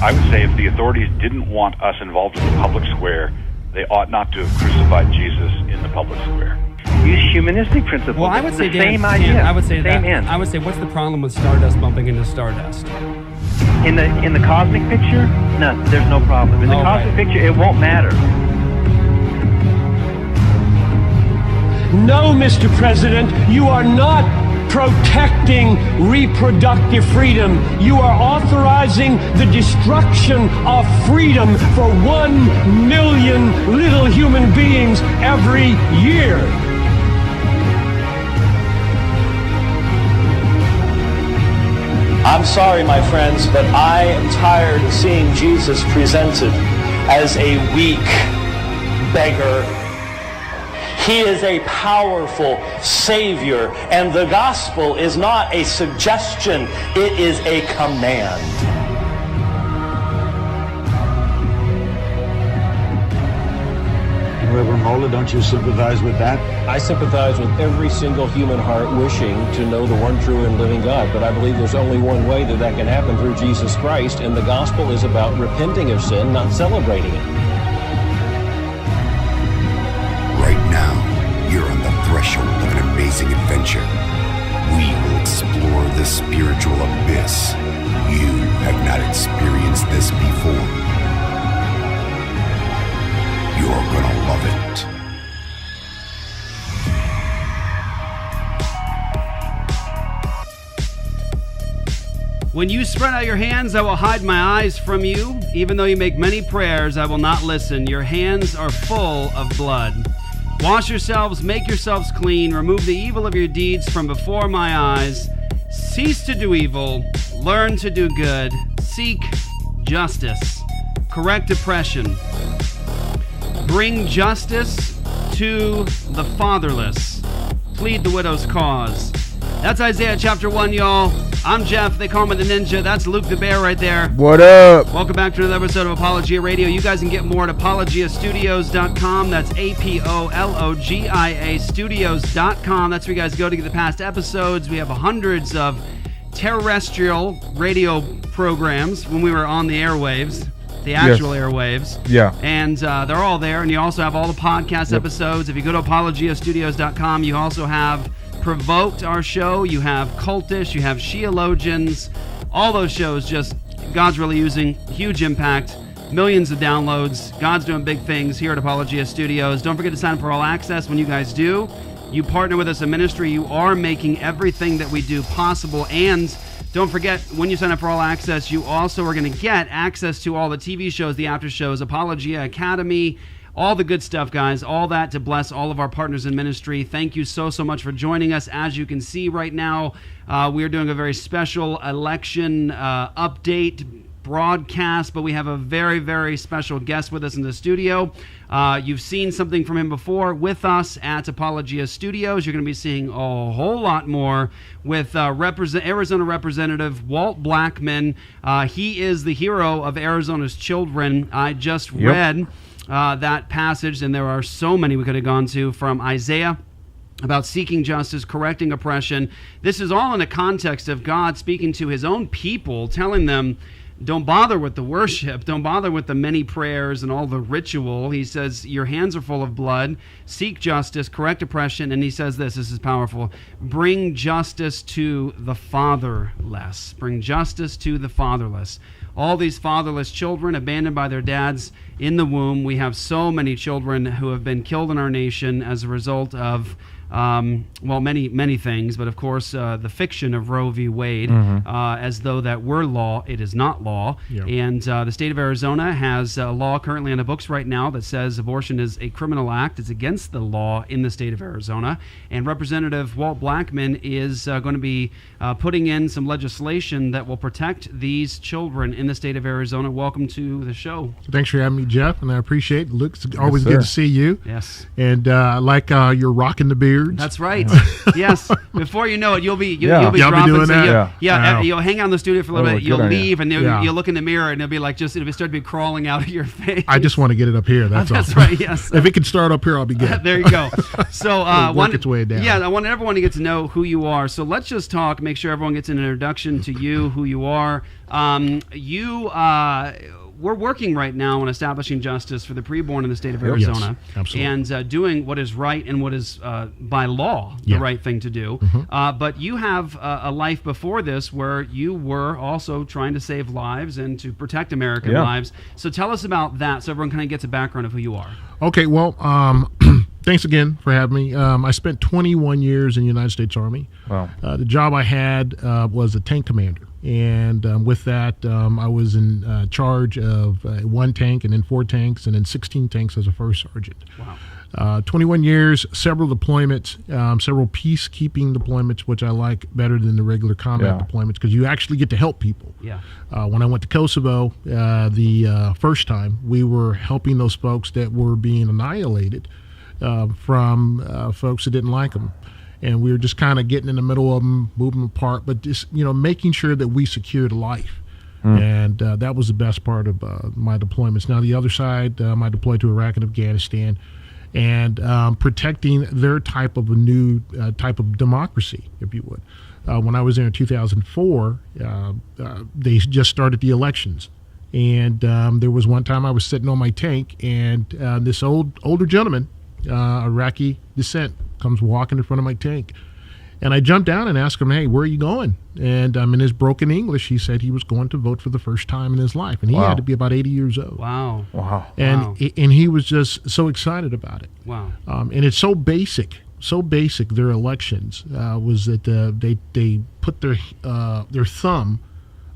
I would say if the authorities didn't want us involved in the public square, they ought not to have crucified Jesus in the public square. Use humanistic principles. Well, I would say, same Dan, idea. I would say same that. end. I would say, what's the problem with Stardust bumping into Stardust? In the cosmic picture, no, there's no problem. In the cosmic picture, it won't matter. No, Mr. President, you are not protecting reproductive freedom. You are authorizing the destruction of freedom for 1 million little human beings every year. I'm sorry, my friends, but I am tired of seeing Jesus presented as a weak beggar. He is a powerful Savior, and the gospel is not a suggestion, it is a command. Reverend Mola, don't you sympathize with that? I sympathize with every single human heart wishing to know the one true and living God, but I believe there's only one way that can happen, through Jesus Christ, and the gospel is about repenting of sin, not celebrating it. Right now, you're on the threshold of an amazing adventure. We will explore the spiritual abyss. You have not experienced this before. You're gonna love it. When you spread out your hands, I will hide my eyes from you. Even though you make many prayers, I will not listen. Your hands are full of blood. Wash yourselves, make yourselves clean. Remove the evil of your deeds from before my eyes. Cease to do evil. Learn to do good. Seek justice. Correct oppression. Bring justice to the fatherless. Plead the widow's cause. That's Isaiah chapter 1, y'all. I'm Jeff. They call me the Ninja. That's Luke the Bear right there. What up? Welcome back to another episode of Apologia Radio. You guys can get more at apologiastudios.com. That's APOLOGIA studios.com. That's where you guys go to get the past episodes. We have hundreds of terrestrial radio programs when we were on the airwaves. The actual airwaves. Yeah. And they're all there. And you also have all the podcast episodes. If you go to apologiastudios.com, you also have Provoked, our show. You have Cultish. You have Sheologians. All those shows, just God's really using. Huge impact. Millions of downloads. God's doing big things here at Apologia Studios. Don't forget to sign up for All Access. When you guys do, you partner with us in ministry. You are making everything that we do possible. And don't forget, when you sign up for All Access, you also are going to get access to all the TV shows, the after shows, Apologia Academy, all the good stuff, guys. All that to bless all of our partners in ministry. Thank you so much for joining us. As you can see right now, we are doing a very special election update broadcast, but we have a very, very special guest with us in the studio. You've seen something from him before with us at Apologia Studios. You're going to be seeing a whole lot more with Arizona Representative Walt Blackman. He is the hero of Arizona's children. I just read that passage, and there are so many we could have gone to from Isaiah about seeking justice, correcting oppression. This is all in the context of God speaking to his own people, telling them, don't bother with the worship. Don't bother with the many prayers and all the ritual. He says, your hands are full of blood. Seek justice, correct oppression. And he says this is powerful. Bring justice to the fatherless. Bring justice to the fatherless. All these fatherless children abandoned by their dads in the womb. We have so many children who have been killed in our nation as a result of many things, but of course the fiction of Roe v. Wade, as though that were law. It is not law. Yep. And the state of Arizona has a law currently on the books right now that says abortion is a criminal act. It's against the law in the state of Arizona. And Representative Walt Blackman is going to be putting in some legislation that will protect these children in the state of Arizona. Welcome to the show. Thanks for having me, Jeff, and I appreciate it. Luke, it's always good to see you. Yes. And I like your rocking the beard. beards. That's right. Yes. Before you know it, you'll be Y'all be dropping. doing that? Yeah. You'll hang out in the studio for a little bit. good You'll idea. leave, and Yeah. you'll look in the mirror, and it'll be like it'll start to be crawling out of your face. I just want to get it up here. That's all. That's right. Yes. If it can start up here, I'll be good. There you go. So work its way down. Yeah, I want everyone to get to know who you are. So let's just talk. Make sure everyone gets an introduction to you, who you are. We're working right now on establishing justice for the preborn in the state of Arizona, absolutely. and doing what is right and what is by law the right thing to do. But you have a life before this where you were also trying to save lives and to protect American lives. So tell us about that, so everyone kind of gets a background of who you are. Okay, well, thanks again for having me. I spent 21 years in the United States Army. Wow. The job I had was a tank commander. And with that, I was in charge of 1 tank and then 4 tanks and then 16 tanks as a first sergeant. Wow. 21 years, several deployments, several peacekeeping deployments, which I like better than the regular combat deployments because you actually get to help people. Yeah. When I went to Kosovo the first time, we were helping those folks that were being annihilated from folks that didn't like them. And we were just kind of getting in the middle of them, moving them apart, but just, making sure that we secured life. And that was the best part of my deployments. Now, the other side, I deployed to Iraq and Afghanistan, and protecting their type of a new type of democracy, if you would. When I was there in 2004, they just started the elections. And there was one time I was sitting on my tank, and this older gentleman, Iraqi descent, comes walking in front of my tank. And I jumped down and asked him, hey, where are you going? And in his broken English, he said he was going to vote for the first time in his life. And he had to be about 80 years old. Wow. And he was just so excited about it. Wow. And it's so basic, their elections, was that they put their thumb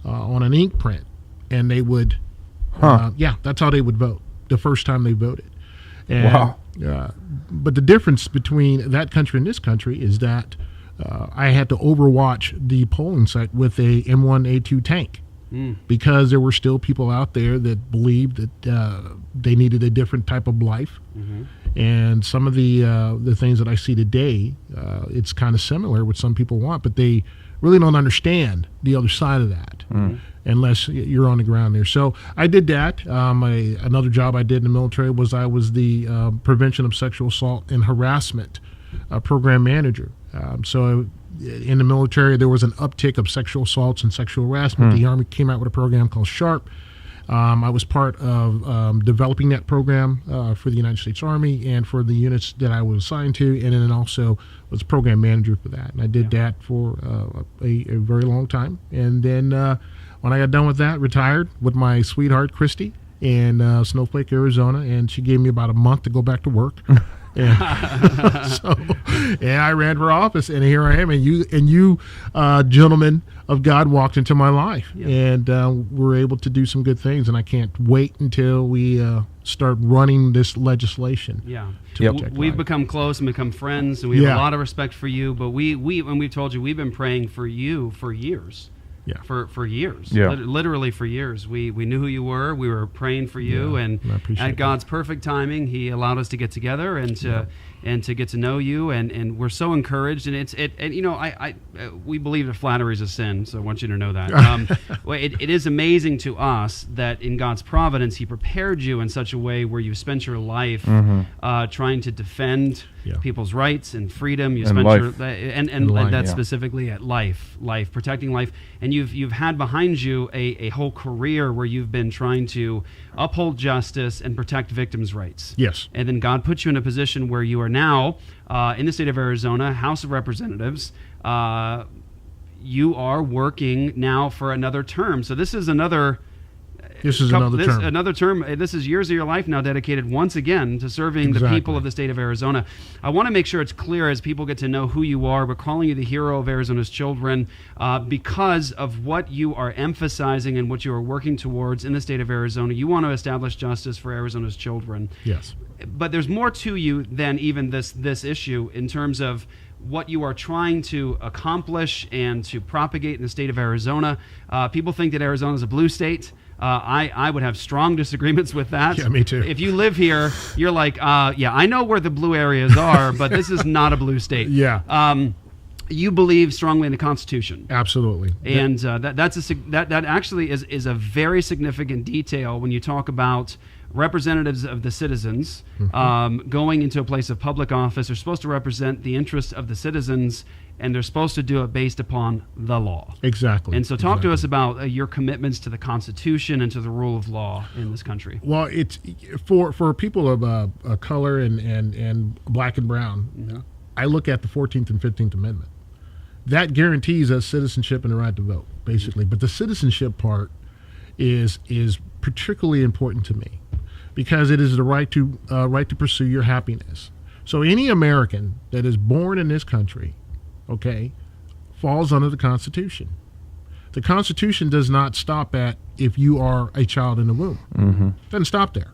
on an ink print, and they would, that's how they would vote the first time they voted. And, but the difference between that country and this country is that I had to overwatch the polling site with a M1A2 tank because there were still people out there that believed that they needed a different type of life. And some of the things that I see today, it's kind of similar what some people want, but they really don't understand the other side of that unless you're on the ground there. So I did that. Another job I did in the military was I was the prevention of sexual assault and harassment program manager. So in the military, there was an uptick of sexual assaults and sexual harassment. The Army came out with a program called SHARP. I was part of developing that program for the United States Army and for the units that I was assigned to, and then also was program manager for that. And I did that for a very long time. And then when I got done with that, retired with my sweetheart, Christy, in Snowflake, Arizona, and she gave me about a month to go back to work. And I ran for office, and here I am. And you, gentlemen of God, walked into my life, and we're able to do some good things. And I can't wait until we start running this legislation. We've become close and become friends, and we have a lot of respect for you. But when we've told you, we've been praying for you for years. For years, literally for years. We knew who you were. We were praying for you, and at God's perfect timing, He allowed us to get together and to get to know you. And we're so encouraged. And we believe that flattery is a sin. So I want you to know that. It is amazing to us that in God's providence, He prepared you in such a way where you've spent your life trying to defend people's rights and freedom. You spent your specifically at life, protecting life, and you've had behind you a whole career where you've been trying to uphold justice and protect victims' rights. Yes. And then God put you in a position where you are now in the state of Arizona, House of Representatives. You are working now for another term. So this is another. Another term. This is years of your life now dedicated once again to serving the people of the state of Arizona. I want to make sure it's clear as people get to know who you are. We're calling you the hero of Arizona's children because of what you are emphasizing and what you are working towards in the state of Arizona. You want to establish justice for Arizona's children. Yes. But there's more to you than even this issue in terms of what you are trying to accomplish and to propagate in the state of Arizona. People think that Arizona is a blue state. I would have strong disagreements with that. Yeah, me too. If you live here, you're like, yeah, I know where the blue areas are, but this is not a blue state. Yeah. You believe strongly in the Constitution. Absolutely. And that actually is a very significant detail when you talk about representatives of the citizens going into a place of public office. They're supposed to represent the interests of the citizens, and they're supposed to do it based upon the law. Exactly. And so talk to us about your commitments to the Constitution and to the rule of law in this country. Well, it's for people of color and black and brown, I look at the 14th and 15th Amendment. That guarantees us citizenship and the right to vote, basically. But the citizenship part is particularly important to me, because it is the right to pursue your happiness. So any American that is born in this country, okay, falls under the Constitution. The Constitution does not stop at if you are a child in the womb. It doesn't stop there.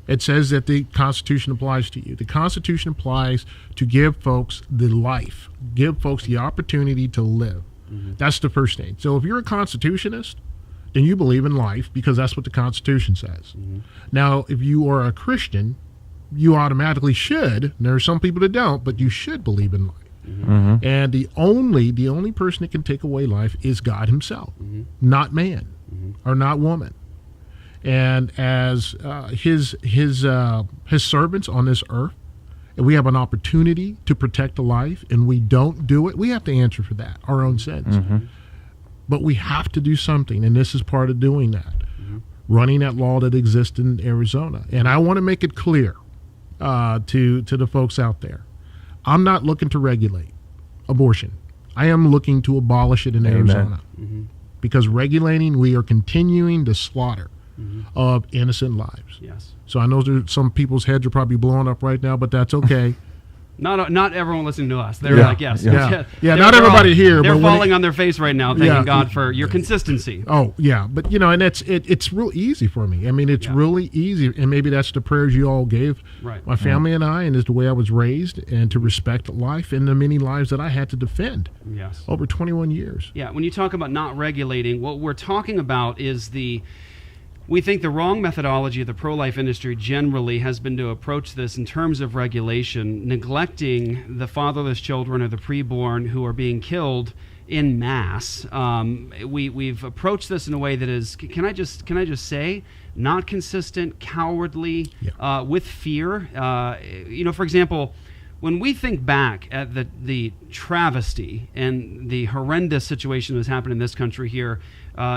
It says that the Constitution applies to you. The Constitution applies to give folks the life, give folks the opportunity to live. That's the first thing. So if you're a Constitutionist, then you believe in life, because that's what the Constitution says. Now, if you are a Christian, you automatically should, and there are some people that don't, but you should believe in life. And the only person that can take away life is God himself, not man or not woman. And as his servants on this earth, and we have an opportunity to protect the life, and we don't do it, we have to answer for that, our own sins. But we have to do something, and this is part of doing that, running that law that exists in Arizona. And I want to make it clear to the folks out there, I'm not looking to regulate abortion. I am looking to abolish it in Arizona. Because regulating, we are continuing the slaughter of innocent lives. Yes. So I know there's some people's heads are probably blowing up right now, but that's okay. Not everyone listening to us. They're like, yes. Yeah, They're not everybody here. They're but falling on their face right now, thanking God for your consistency. Oh, yeah. But, and it's real easy for me. I mean, it's really easy. And maybe that's the prayers you all gave my family and I, and is the way I was raised, and to respect life and the many lives that I had to defend over 21 years. Yeah, when you talk about not regulating, what we're talking about is we think the wrong methodology of the pro-life industry generally has been to approach this in terms of regulation, neglecting the fatherless children or the preborn who are being killed in mass. We've approached this in a way that is, can I just say, not consistent, cowardly, with fear. For example, when we think back at the travesty and the horrendous situation that was happening in this country here,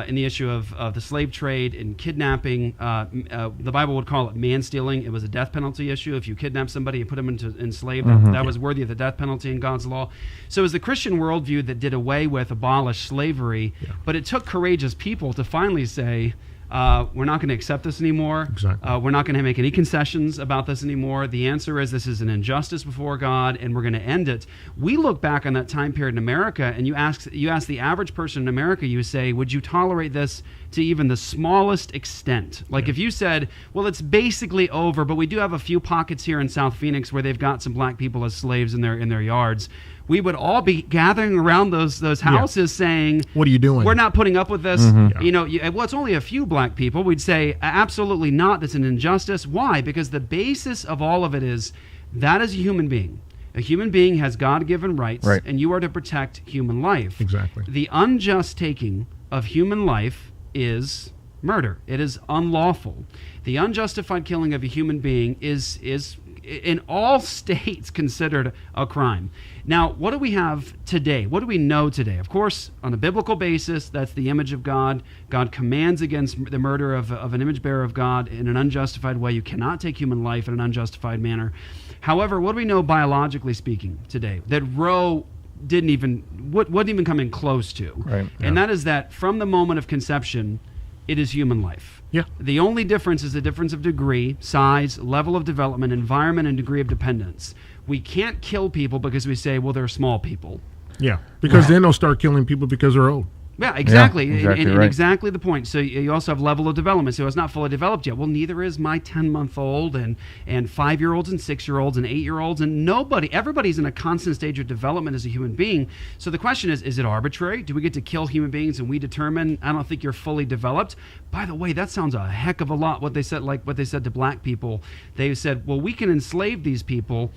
in the issue of the slave trade and kidnapping, the Bible would call it man-stealing. It was a death penalty issue. If you kidnap somebody and put them into enslaved, that was worthy of the death penalty in God's law. So it was the Christian worldview that did away with abolished slavery, but it took courageous people to finally say, we're not going to accept this anymore. Exactly. We're not going to make any concessions about this anymore. The answer is this is an injustice before God, and we're going to end it. We look back on that time period in America, and you ask the average person in America, you say, would you tolerate this to even the smallest extent? Like if you said, well, it's basically over, but we do have a few pockets here in South Phoenix where they've got some black people as slaves in their yards. We would all be gathering around those houses saying, what are you doing? We're not putting up with this. It's only a few black people. We'd say, absolutely not. That's an injustice. Why? Because the basis of all of it is that is a human being. A human being has God-given rights, and you are to protect human life. Exactly. The unjust taking of human life is murder. It is unlawful. The unjustified killing of a human being is in all states considered a crime. Now, what do we have today? What do we know today? Of course, on a biblical basis, that's the image of God. God commands against the murder of an image bearer of God in an unjustified way. You cannot take human life in an unjustified manner. However, what do we know biologically speaking today? That Roe wouldn't even come in close to. Right. And that is that from the moment of conception, it is human life. Yeah. The only difference is the difference of degree, size, level of development, environment, and degree of dependence. We can't kill people because we say, well, they're small people. Yeah, because then they'll start killing people because they're old. Yeah, exactly. Yeah, exactly and right. exactly the point. So you also have level of development. So it's not fully developed yet. Well, neither is my 10-month-old and 5-year-olds and 6-year-olds and 8-year-olds. And everybody's in a constant stage of development as a human being. So the question is it arbitrary? Do we get to kill human beings and we determine, I don't think you're fully developed? By the way, that sounds a heck of a lot what they said to black people. They said, well, we can enslave these people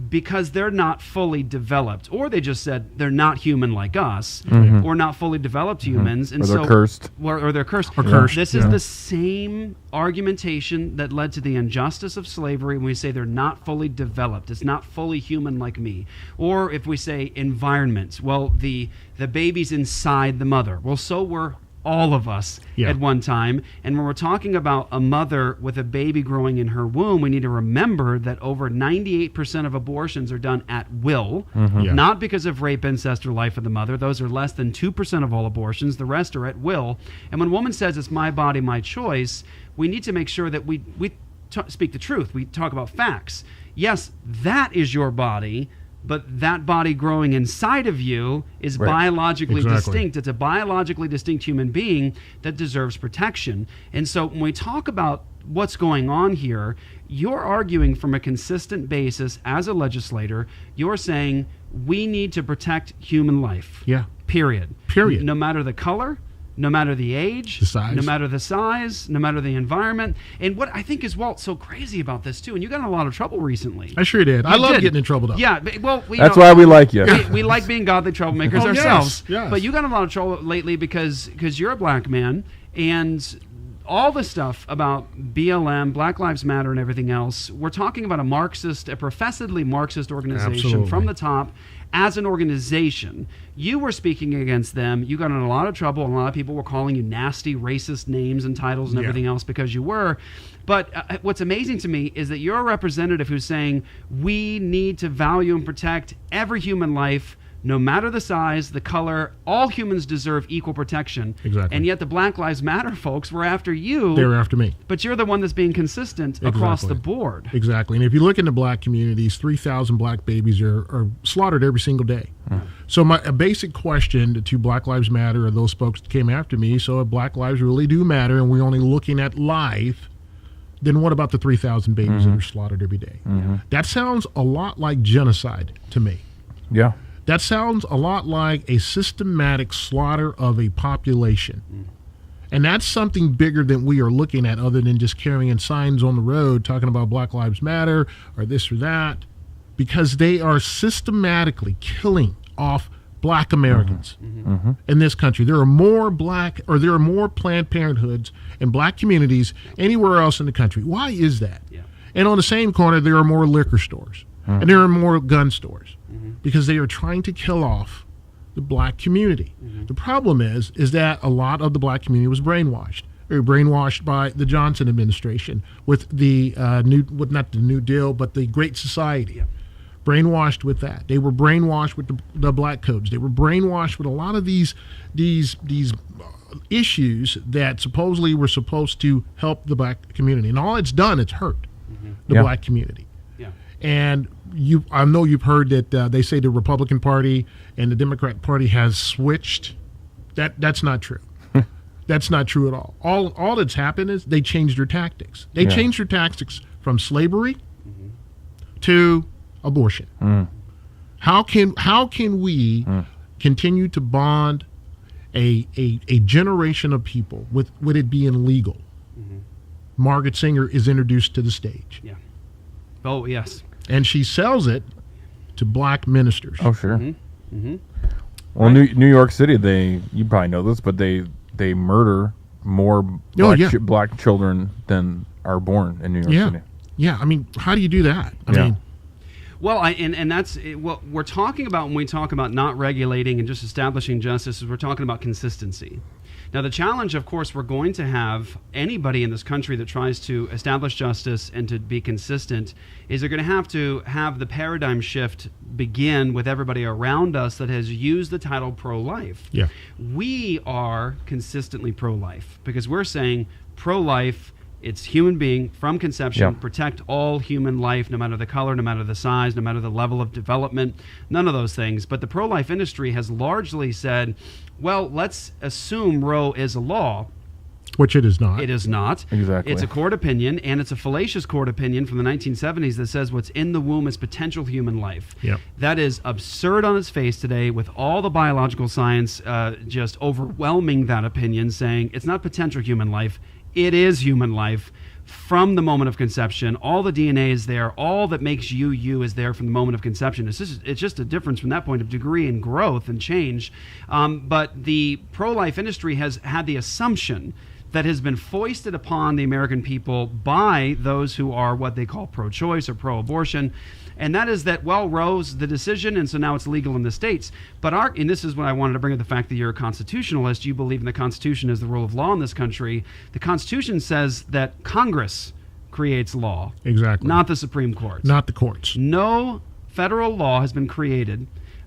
because they're not fully developed, or they just said they're not human like us, or not fully developed humans, and Or they're so cursed. or they're cursed. Or cursed, This is the same argumentation that led to the injustice of slavery when we say they're not fully developed. It's not fully human like me. Or if we say environment, well, the baby's inside the mother. Well, so were all of us at one time. And when we're talking about a mother with a baby growing in her womb, we need to remember that over 98% of abortions are done at will, not because of rape, incest, or life of the mother. Those are less than 2% of all abortions. The rest are at will. And when a woman says it's my body, my choice, we need to make sure that we speak the truth. We talk about facts. Yes, that is your body, but that body growing inside of you is biologically distinct. It's a biologically distinct human being that deserves protection. And so when we talk about what's going on here, you're arguing from a consistent basis as a legislator. You're saying we need to protect human life. Yeah. Period. No matter the color, no matter the age, the size. no matter the size, no matter the environment. And what I think is, Walt, so crazy about this too, and you got in a lot of trouble recently. I sure did. I love getting in trouble, though. Yeah, well, that's why we like you. We like being godly troublemakers ourselves. Yes. But you got in a lot of trouble lately because you're a black man, and all the stuff about BLM, Black Lives Matter, and everything else, we're talking about a professedly Marxist organization from the top. As an organization, you were speaking against them. You got in a lot of trouble. A lot of people were calling you nasty, racist names and titles and everything else because you were. But what's amazing to me is that you're a representative who's saying we need to value and protect every human life, no matter the size, the color. All humans deserve equal protection. Exactly. And yet the Black Lives Matter folks were after you. They were after me. But you're the one that's being consistent across the board. Exactly. And if you look in the black communities, 3,000 black babies are slaughtered every single day. So a basic question to Black Lives Matter or those folks that came after me, so if Black lives really do matter and we're only looking at life, then what about the 3,000 babies that are slaughtered every day? That sounds a lot like genocide to me. Yeah. That sounds a lot like a systematic slaughter of a population. And that's something bigger than we are looking at other than just carrying signs on the road talking about Black Lives Matter or this or that, because they are systematically killing off black Americans in this country. There are more Planned Parenthoods and black communities anywhere else in the country. Why is that? And on the same corner, there are more liquor stores and there are more gun stores. Because they are trying to kill off the black community. The problem is that a lot of the black community was brainwashed. They were brainwashed by the Johnson administration with the not the New Deal, but the Great Society. Brainwashed with that. They were brainwashed with the black codes. They were brainwashed with a lot of these issues that supposedly were supposed to help the black community. And all it's done, it's hurt the black community. And I know you've heard that they say the Republican Party and the Democrat Party has switched. That's not true. That's not true at all. All that's happened is they changed their tactics. They changed their tactics from slavery to abortion. How can we continue to bond a generation of people with it being legal? Margaret Sanger is introduced to the stage. Oh, yes. And she sells it to black ministers. Oh, sure. Well, New York City, you probably know this, but they murder more black children than are born in New York City. Yeah, I mean, how do you do that? I mean, well, and that's what we're talking about when we talk about not regulating and just establishing justice. Is we're talking about consistency. Now, the challenge, of course, we're going to have anybody in this country that tries to establish justice and to be consistent is they're going to have the paradigm shift begin with everybody around us that has used the title pro-life. We are consistently pro-life because we're saying pro-life It's human being from conception, protect all human life, no matter the color, no matter the size, no matter the level of development, none of those things. But the pro-life industry has largely said, well, let's assume Roe is a law. Which it is not. It is not. Exactly. It's a court opinion, and it's a fallacious court opinion from the 1970s that says what's in the womb is potential human life. Yep. That is absurd on its face today, with all the biological science just overwhelming that opinion, saying it's not potential human life, it is human life from the moment of conception. All the DNA is there. All that makes you, you is there from the moment of conception. It's just a difference from that point of degree and growth and change. But the pro-life industry has had the assumption that has been foisted upon the American people by those who are what they call pro-choice or pro-abortion. And that is that, well, Roe's the decision, and so now it's legal in the states. But and this is what I wanted to bring up, the fact that you're a constitutionalist. You believe in the Constitution as the rule of law in this country. The Constitution says that Congress creates law. Exactly. Not the Supreme Court. Not the courts. No federal law has been created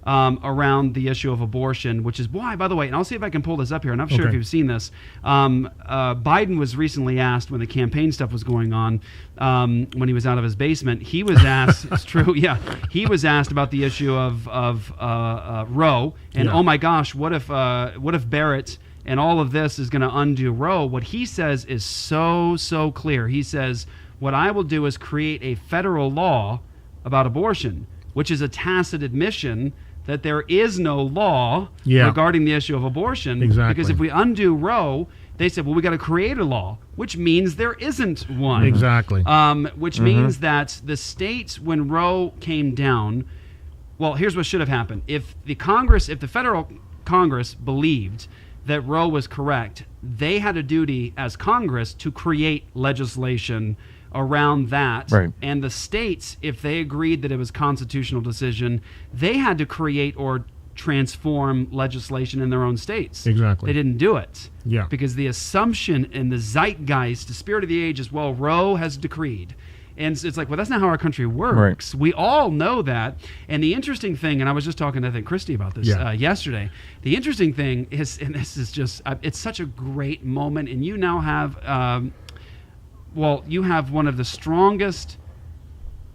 around the issue of abortion, which is why, by the way, and I'll see if I can pull this up here, and I'm sure if you've seen this, Biden was recently asked when the campaign stuff was going on, when he was out of his basement, he was asked, it's true, he was asked about the issue of Roe, and oh my gosh, what if Barrett and all of this is going to undo Roe? What he says is so clear. He says, what I will do is create a federal law about abortion, which is a tacit admission that there is no law regarding the issue of abortion. Exactly. Because if we undo Roe, they said, well, we got to create a law, which means there isn't one. Exactly. Which means that the states, when Roe came down, well, here's what should have happened. If the federal Congress believed that Roe was correct, they had a duty as Congress to create legislation around that. Right. And the states, if they agreed that it was a constitutional decision, they had to create or transform legislation in their own states. Exactly. They didn't do it. Yeah. Because the assumption in the zeitgeist, the spirit of the age is, well, Roe has decreed. And it's like, well, that's not how our country works. Right. We all know that. And the interesting thing, and I was just talking to, I think, Christy about this yesterday. The interesting thing is, and this is just, it's such a great moment, and you now have... you have one of the strongest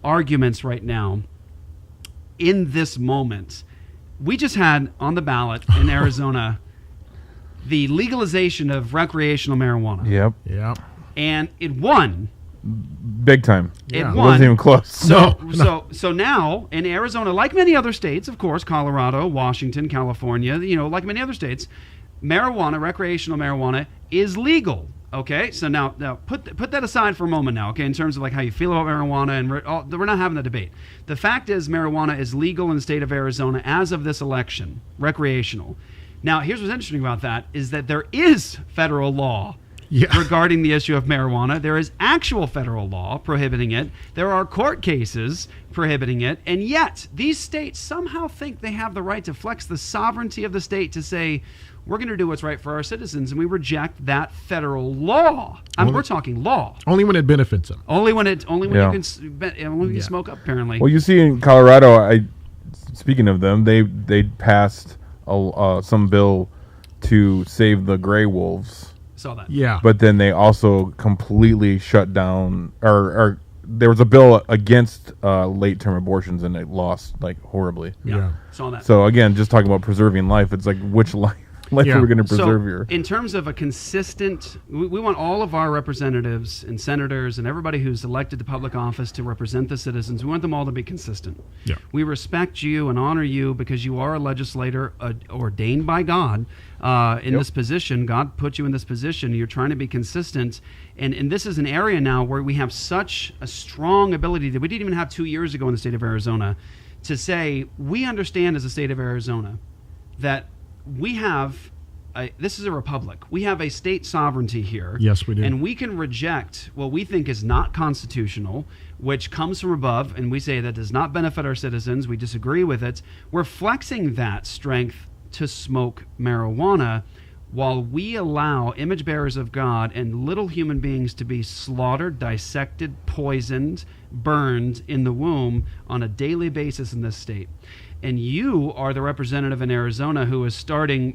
arguments right now in this moment. We just had on the ballot in Arizona the legalization of recreational marijuana. Yep. And it won. Big time. It won. Wasn't even close. So now in Arizona, like many other states, of course, Colorado, Washington, California, like many other states, marijuana, recreational marijuana is legal. Okay, so now put that aside for a moment now, okay, in terms of like how you feel about marijuana, and we're not having that debate. The fact is marijuana is legal in the state of Arizona as of this election, recreational. Now, here's what's interesting about that is that there is federal law regarding the issue of marijuana. There is actual federal law prohibiting it. There are court cases prohibiting it, and yet these states somehow think they have the right to flex the sovereignty of the state to say, we're going to do what's right for our citizens, and we reject that federal law. We're talking law. Only when it benefits them. Only when you can smoke up, apparently. Well, you see in Colorado, speaking of them, they passed some bill to save the gray wolves. Saw that. Yeah. But then they also completely shut down, or there was a bill against late-term abortions, and it lost horribly. Yeah. Saw that. So again, just talking about preserving life, it's like which life are we going to preserve here? In terms of a consistent, we want all of our representatives and senators and everybody who's elected to public office to represent the citizens. We want them all to be consistent. Yeah. We respect you and honor you because you are a legislator ordained by God in this position. God put you in this position. You're trying to be consistent. And this is an area now where we have such a strong ability that we didn't even have 2 years ago in the state of Arizona to say, we understand as a state of Arizona that we have, this is a republic. We have a state sovereignty here. Yes, we do. And we can reject what we think is not constitutional, which comes from above, and we say that does not benefit our citizens. We disagree with it. We're flexing that strength to smoke marijuana while we allow image bearers of God and little human beings to be slaughtered, dissected, poisoned, burned in the womb on a daily basis in this state. And you are the representative in Arizona who is starting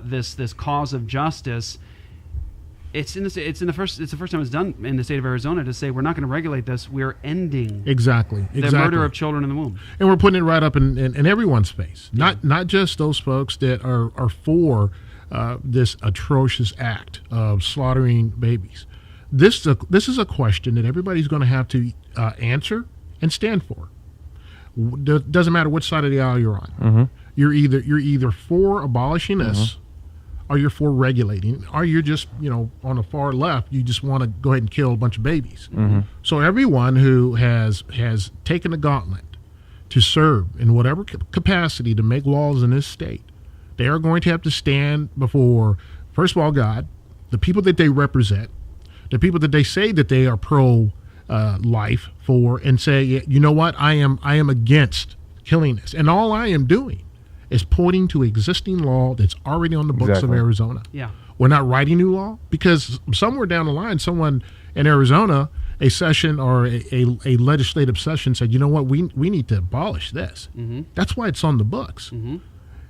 this cause of justice. It's the first time it's done in the state of Arizona to say we're not going to regulate this. We're ending the murder of children in the womb, and we're putting it right up in everyone's face. Not just those folks that are for this atrocious act of slaughtering babies. This is a question that everybody's going to have to answer and stand for. Doesn't matter which side of the aisle you're on. Mm-hmm. You're either for abolishing this, or you're for regulating, or you're just on the far left. You just want to go ahead and kill a bunch of babies. Mm-hmm. So everyone who has taken the gauntlet to serve in whatever capacity to make laws in this state, they are going to have to stand before, first of all, God, the people that they represent, the people that they say that they are pro life for, and say, you know what, I am against killing this, and all I am doing is pointing to existing law that's already on the books of Arizona. Yeah, we're not writing new law, because somewhere down the line, someone in Arizona, a session or a legislative session said, you know what, we need to abolish this. Mm-hmm. That's why it's on the books. Mm-hmm.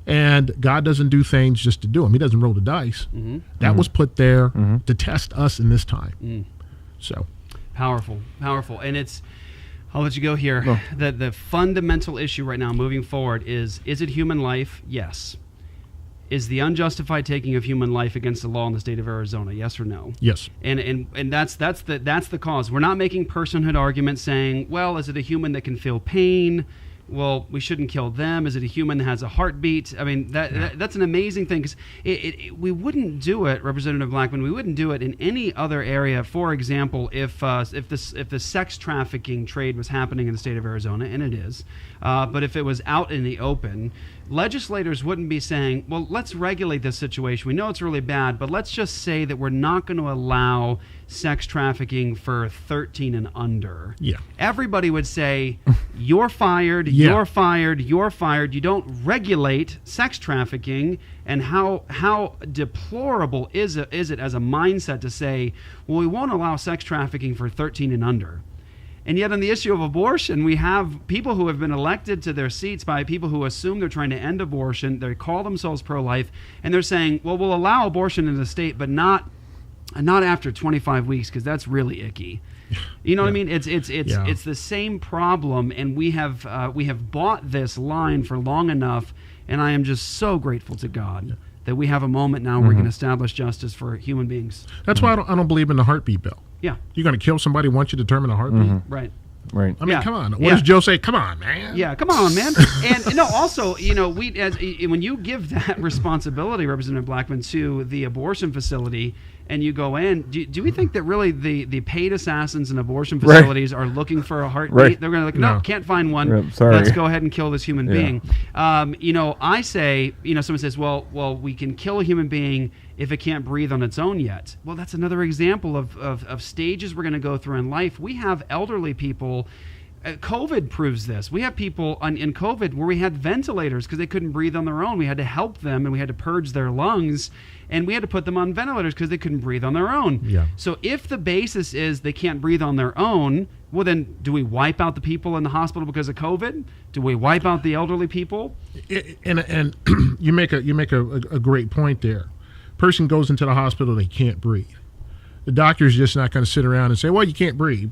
And God doesn't do things just to do them. He doesn't roll the dice. Mm-hmm. That was put there to test us in this time. Mm. So powerful, and it's. I'll let you go here. Oh. The fundamental issue right now, moving forward, is it human life? Yes. Is the unjustified taking of human life against the law in the state of Arizona? Yes or no? Yes. And that's the cause. We're not making personhood arguments saying, well, is it a human that can feel pain? Well, we shouldn't kill them. Is it a human that has a heartbeat? I mean, that's an amazing thing, because we wouldn't do it, Representative Blackman. We wouldn't do it in any other area. For example, if the sex trafficking trade was happening in the state of Arizona, and it is, but if it was out in the open, legislators wouldn't be saying, well, let's regulate this situation. We know it's really bad, but let's just say that we're not going to allow sex trafficking for 13 and under. Yeah. Everybody would say, you're fired, you're fired, you're fired. You don't regulate sex trafficking. And how deplorable is it as a mindset to say, well, we won't allow sex trafficking for 13 and under. And yet on the issue of abortion, we have people who have been elected to their seats by people who assume they're trying to end abortion. They call themselves pro-life, and they're saying, well, we'll allow abortion in the state, but not after 25 weeks, because that's really icky. You know what I mean? It's the same problem, and we have bought this line for long enough, and I am just so grateful to God that we have a moment now where we can establish justice for human beings. That's why I don't believe in the heartbeat bill. Yeah. You're going to kill somebody once you determine a heartbeat? Right. Right. I mean, come on. What does Joe say? Come on, man. Yeah, come on, man. And no, also, when you give that responsibility, Representative Blackman, to the abortion facility, and you go in, do we think that really the paid assassins in abortion facilities are looking for a heartbeat? Right. They're going to look, no, can't find one. Yep, sorry. Let's go ahead and kill this human being. I say, someone says, well, we can kill a human being if it can't breathe on its own yet. Well, that's another example of stages we're going to go through in life. We have elderly people. COVID proves this. We have people in COVID where we had ventilators because they couldn't breathe on their own. We had to help them, and we had to purge their lungs, and we had to put them on ventilators because they couldn't breathe on their own. Yeah. So if the basis is they can't breathe on their own, well, then do we wipe out the people in the hospital because of COVID? Do we wipe out the elderly people? And you make a great point there. Person goes into the hospital, they can't breathe. The doctor's just not going to sit around and say, well, you can't breathe.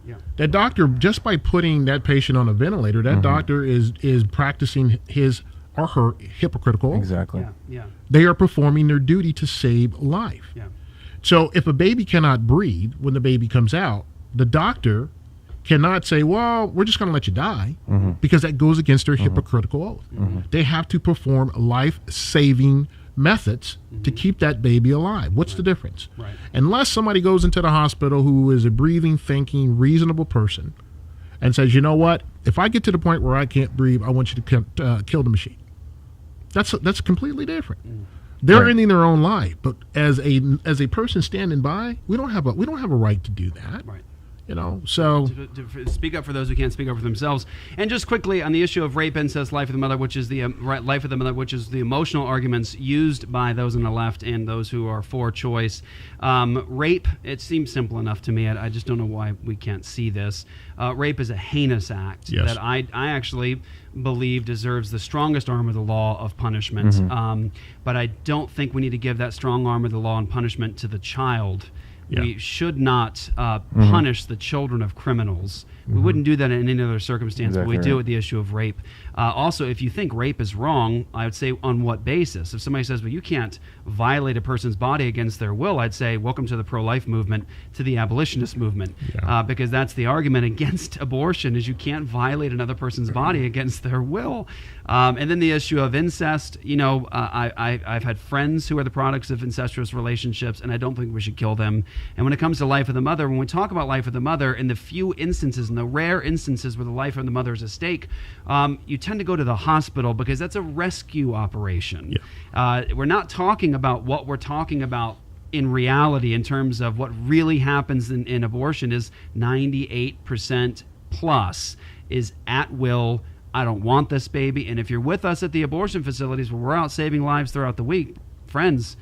Yeah. That doctor, just by putting that patient on a ventilator, that doctor is practicing his or her hypocritical oath. Exactly. Yeah. They are performing their duty to save life. Yeah. So if a baby cannot breathe when the baby comes out, the doctor cannot say, well, we're just going to let you die, because that goes against their hypocritical oath. They have to perform life-saving methods to keep that baby alive. What's the difference? Right. Unless somebody goes into the hospital who is a breathing, thinking, reasonable person and says, you know what, if I get to the point where I can't breathe, I want you to kill the machine. That's completely different. They're ending their own life, but as a person standing by, we don't have a right to do that. Right. So to speak up for those who can't speak up for themselves. And just quickly on the issue of rape, incest, life of the mother, which is the life of the mother, which is the emotional arguments used by those on the left and those who are for choice. Rape, it seems simple enough to me. I just don't know why we can't see this. Rape is a heinous act that I actually believe deserves the strongest arm of the law of punishment. But I don't think we need to give that strong arm of the law and punishment to the child. We should not punish the children of criminals. We wouldn't do that in any other circumstance, but we do with the issue of rape. Also, if you think rape is wrong, I would say on what basis? If somebody says, well, you can't violate a person's body against their will, I'd say, welcome to the pro-life movement, to the abolitionist movement, because that's the argument against abortion, is you can't violate another person's body against their will. And then the issue of incest, I've had friends who are the products of incestuous relationships, and I don't think we should kill them. And when it comes to life of the mother, when we talk about life of the mother, in the few instances, in the rare instances where the life of the mother is at stake, you tend to go to the hospital because that's a rescue operation. We're not talking about what we're talking about in reality in terms of what really happens in abortion is 98% plus is at will. I don't want this baby. And if you're with us at the abortion facilities where we're out saving lives throughout the week, friends,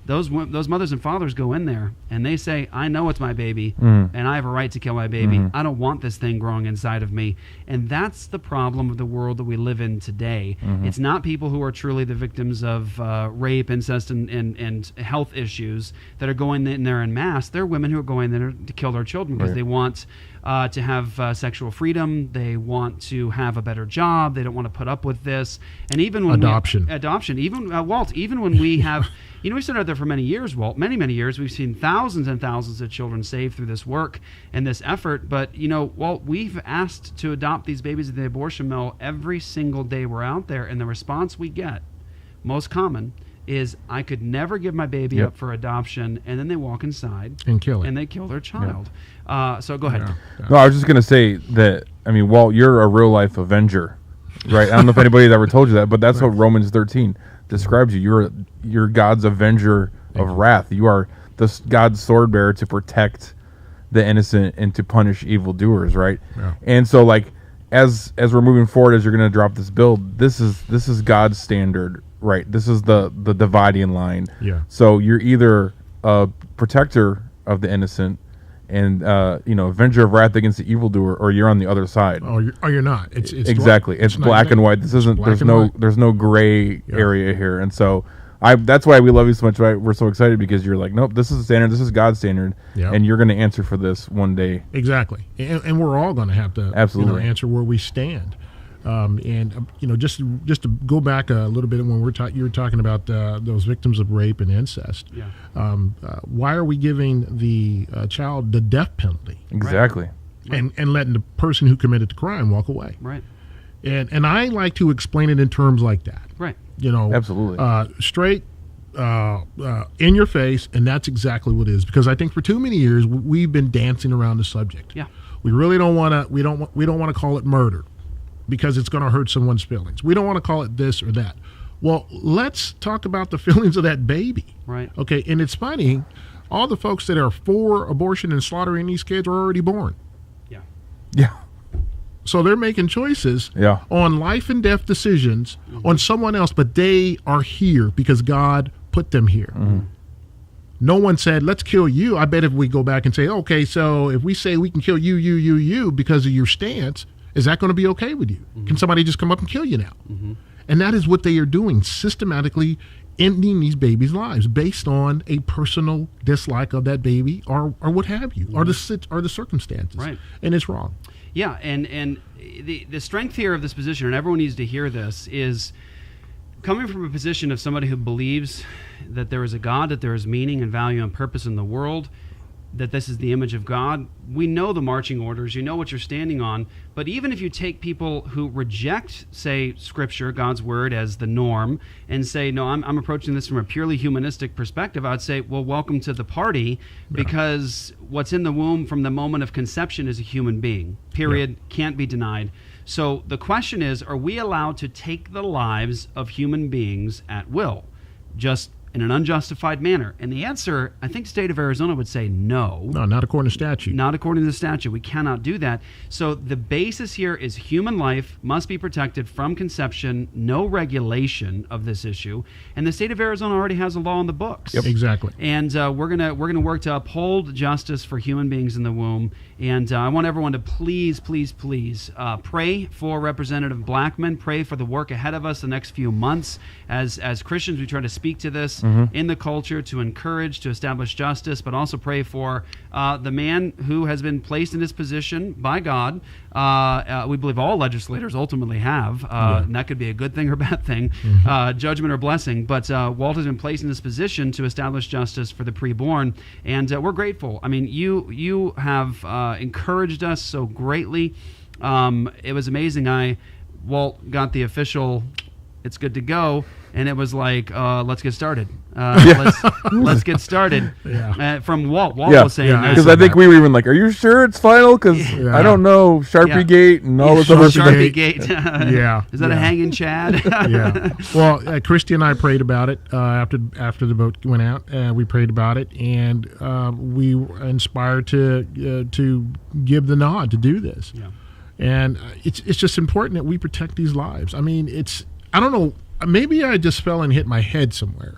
those mothers and fathers go in there and they say, I know it's my baby and I have a right to kill my baby. I don't want this thing growing inside of me. And that's the problem of the world that we live in today. It's not people who are truly the victims of rape, incest, and health issues that are going in there en masse. They're women who are going there to kill their children because they want to have sexual freedom. They want to have a better job. They don't want to put up with this. And even when adoption, even Walt, even when we have, we stood out there for many years, Walt, many years. We've seen thousands and thousands of children saved through this work and this effort. But Walt, we've asked to adopt these babies at the abortion mill every single day we're out there, and the response we get, most common, is I could never give my baby up for adoption, and then they walk inside and kill it, and they kill their child. So go ahead. No, I was just gonna say that. I mean, Walt, you're a real life avenger, right? I don't know if anybody's ever told you that, but that's what Romans 13 describes you. You're God's avenger of wrath. You are God's sword bearer to protect the innocent and to punish evildoers, right? And so, like, as we're moving forward, as you're gonna drop this bill, this is God's standard. Right, this is the dividing line. So you're either a protector of the innocent and avenger of wrath against the evildoer, or you're on the other side. Or you're not. It's exactly. It's black and white. This isn't. There's no gray area here, and so that's why we love you so much. Right? We're so excited because you're like, nope, this is the standard. This is God's standard, and you're going to answer for this one day. Exactly, and we're all going to have to answer where we stand. Just to go back a little bit when you were talking about those victims of rape and incest. Why are we giving the child the death penalty? Exactly. And letting the person who committed the crime walk away. Right. And I like to explain it in terms like that. Right. Absolutely. Straight in your face, and that's exactly what it is. Because I think for too many years we've been dancing around the subject. We really don't want to. We don't want to call it murder, because it's going to hurt someone's feelings. We don't want to call it this or that. Well, let's talk about the feelings of that baby. Right. Okay, and it's funny, all the folks that are for abortion and slaughtering these kids are already born. Yeah. So they're making choices on life and death decisions on someone else, but they are here because God put them here. No one said, let's kill you. I bet if we go back and say, okay, so if we say we can kill you because of your stance, is that going to be okay with you? Can somebody just come up and kill you now? And that is what they are doing, systematically ending these babies' lives based on a personal dislike of that baby or what have you, or the circumstances. Right. And it's wrong. Yeah, and the strength here of this position, and everyone needs to hear this, is coming from a position of somebody who believes that there is a God, that there is meaning and value and purpose in the world, that this is the image of God. We know the marching orders. You know what you're standing on. But even if you take people who reject, say, Scripture, God's Word, as the norm, and say, no, I'm approaching this from a purely humanistic perspective, I'd say, well, welcome to the party, because what's in the womb from the moment of conception is a human being, period, can't be denied. So the question is, are we allowed to take the lives of human beings at will? Just in an unjustified manner? And the answer, I think state of Arizona would say no. No, not according to statute. Not according to the statute. We cannot do that. So the basis here is human life must be protected from conception, no regulation of this issue. And the state of Arizona already has a law in the books. Yep. Exactly. And we're gonna work to uphold justice for human beings in the womb. And I want everyone to please pray for Representative Blackman. Pray for the work ahead of us the next few months. As Christians, we try to speak to this in the culture to encourage, to establish justice, but also pray for the man who has been placed in this position by God. We believe all legislators ultimately have, and that could be a good thing or bad thing, judgment or blessing. But Walt has been placed in this position to establish justice for the preborn, and we're grateful. I mean, you have encouraged us so greatly. It was amazing. Walt got the official, it's good to go, and it was like, let's get started. Let's get started. From Walt. Walt was saying that. Because I think we were even like, are you sure it's final? Because I don't know, Sharpie Gate and all this other stuff. Sharpie Gate. Is that a hanging Chad? Well, Christy and I prayed about it after the vote went out. We prayed about it, and we were inspired to give the nod to do this. And it's just important that we protect these lives. I mean, I don't know, maybe I just fell and hit my head somewhere,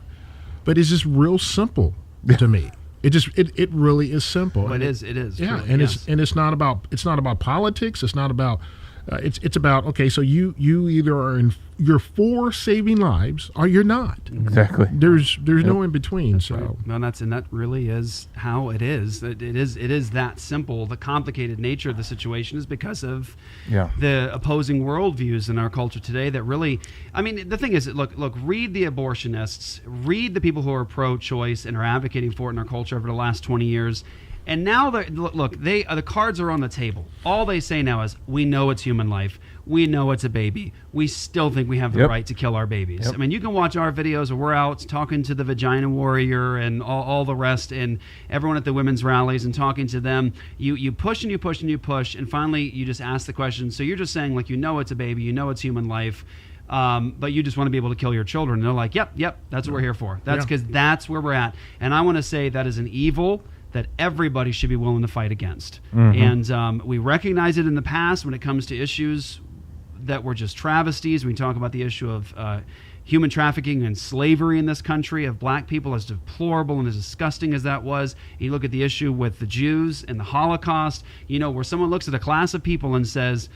but it's just real simple to me. It really is simple. It is. Yeah, truly, and it's not about politics. It's not about it's about, okay, so you either you're for saving lives or you're not. Exactly. There's no in between. That's so right. And that really is how it is. It is that simple. The complicated nature of the situation is because of the opposing worldviews in our culture today. That really, I mean, the thing is, look, read the abortionists, read the people who are pro-choice and are advocating for it in our culture over the last 20 years. And now, the cards are on the table. All they say now is, we know it's human life. We know it's a baby. We still think we have the right to kill our babies. I mean, you can watch our videos where we're out talking to the Vagina Warrior and all the rest and everyone at the women's rallies and talking to them. You push and you push and you push, and finally you just ask the question. So you're just saying, like, you know it's a baby, you know it's human life, but you just want to be able to kill your children. And they're like, yep, that's what we're here for. That's because that's where we're at. And I want to say that is an evil that everybody should be willing to fight against. And we recognize it in the past when it comes to issues that were just travesties. We talk about the issue of human trafficking and slavery in this country of black people, as deplorable and as disgusting as that was. You look at the issue with the Jews and the Holocaust, where someone looks at a class of people and says,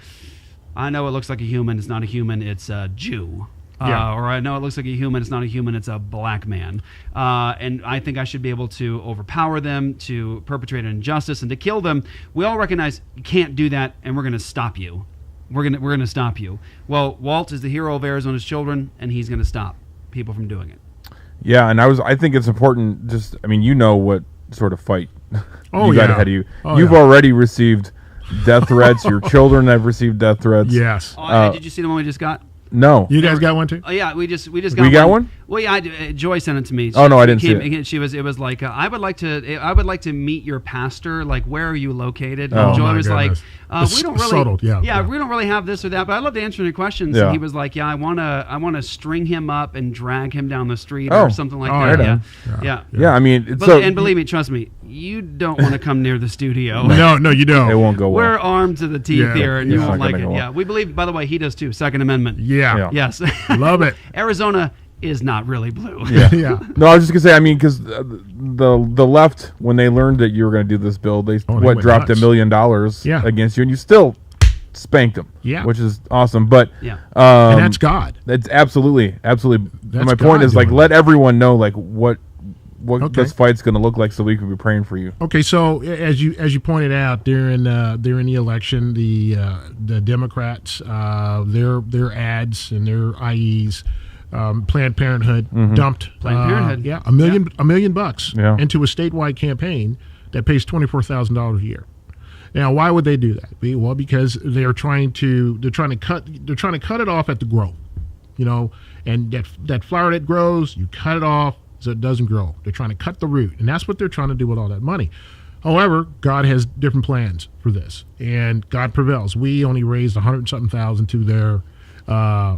I know it looks like a human, it's not a human, it's a Jew. Or I know it looks like a human, it's not a human, it's a black man. And I think I should be able to overpower them, to perpetrate an injustice, and to kill them. We all recognize you can't do that, and we're going to stop you. We're going to stop you. Well, Walt is the hero of Arizona's children, and he's going to stop people from doing it. Yeah, and I think it's important, what sort of fight you got ahead of you. You've already received death threats. Your children have received death threats. Yes. Did you see the one we just got? No. You guys got one too? Oh yeah, we just got one. We got one? Well, yeah, Joy sent it to me. I didn't see it. It was like, I would like to meet your pastor. Like, where are you located? Oh, and Joy was goodness. like, we don't really, subtle, we don't really have this or that. But I love to answer any questions. Yeah. And he was like, I want to string him up and drag him down the street or something like that. Yeah. I mean, and believe me, trust me, you don't want to come near the studio. No, you don't. It won't go well. We're armed to the teeth here, and you won't like it. Yeah, we believe. By the way, he does too. Second Amendment. Yeah. Yes. Love it. Arizona is not really blue. Yeah. No, I was just gonna say. Because the left, when they learned that you were going to do this bill, they dropped $1 million against you, and you still spanked them. Yeah. Which is awesome. But and that's God. That's absolutely. That's my point is, like, let everyone know, like, what this fight's going to look like, so we can be praying for you. Okay, so as you pointed out during the election, the Democrats, their ads and their IEs, Planned Parenthood dumped Planned Parenthood, $1 million bucks into a statewide campaign that pays $24,000 a year. Now, why would they do that? Well, because they're trying to cut it off at the growth, and that flower that grows, you cut it off so it doesn't grow. They're trying to cut the root, and that's what they're trying to do with all that money. However, God has different plans for this, and God prevails. We only raised 100-something thousand to their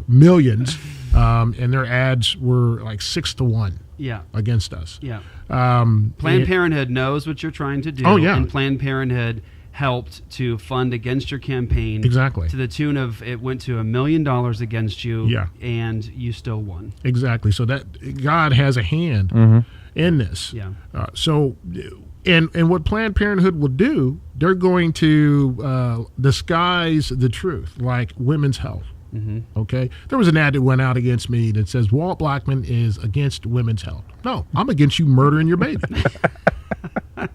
millions, and their ads were like 6 to 1 against us. Yeah. Planned Parenthood knows what you're trying to do. Oh, yeah. And Planned Parenthood helped to fund against your campaign. Exactly. To the tune of, it went to $1 million against you. Yeah. And you still won. Exactly. So that God has a hand in this. Yeah. And what Planned Parenthood will do, they're going to disguise the truth, like women's health. Okay? There was an ad that went out against me that says, Walt Blackman is against women's health. No, I'm against you murdering your baby.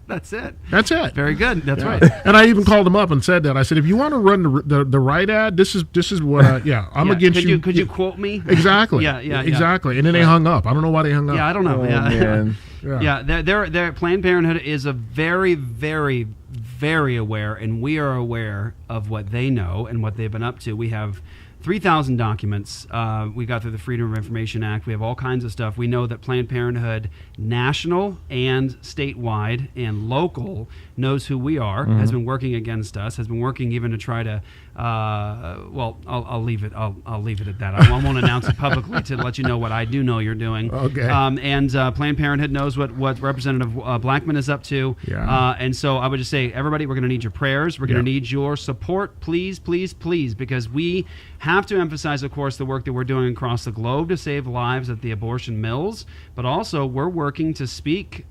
That's it. That's it. Very good. That's right. And I even called him up and said that. I said, if you want to run the right ad, this is what I'm against you. Could you quote me? Exactly. Exactly. And then they hung up. I don't know why they hung up. Yeah, I don't know. Man. They're Planned Parenthood is a very, very, very aware, and we are aware of what they know and what they've been up to. We have 3,000 documents. We got through the Freedom of Information Act. We have all kinds of stuff. We know that Planned Parenthood, national and statewide and local, knows who we are, has been working against us, has been working even to try to, I'll leave it. I'll leave it at that. I won't announce it publicly to let you know what I do know you're doing. Okay. And Planned Parenthood knows what Representative Blackman is up to. Yeah. And so I would just say, everybody, we're going to need your prayers. We're going to need your support, please, please, please, because we have to emphasize, of course, the work that we're doing across the globe to save lives at the abortion mills, but also we're working to speak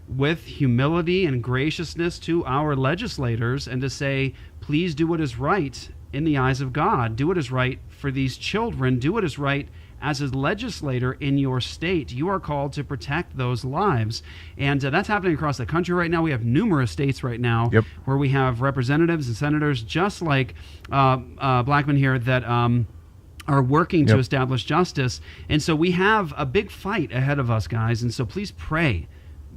with humility and graciousness to our legislators and to say, please do what is right in the eyes of God. Do what is right for these children. Do what is right as a legislator in your state. You are called to protect those lives. And that's happening across the country right now. We have numerous states right now where we have representatives and senators just like Blackman here that are working to establish justice. And so we have a big fight ahead of us, guys. And so please pray.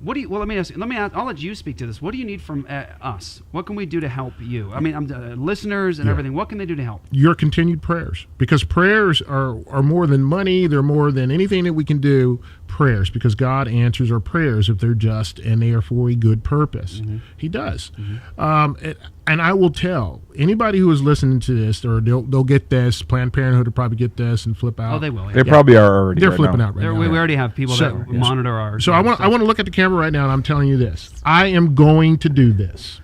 What do you? Well, let me ask. I'll let you speak to this. What do you need from us? What can we do to help you? I mean, listeners and everything. What can they do to help? Your continued prayers, because prayers are more than money. They're more than anything that we can do. Prayers, because God answers our prayers if they're just and they are for a good purpose. He does. And I will tell anybody who is listening to this, or they'll get this. Planned Parenthood will probably get this and flip out. Oh, they will. They probably are already. They're flipping out right now. We already have people that monitor ours. So I want to look at the camera right now, and I'm telling you this: I am going to do this.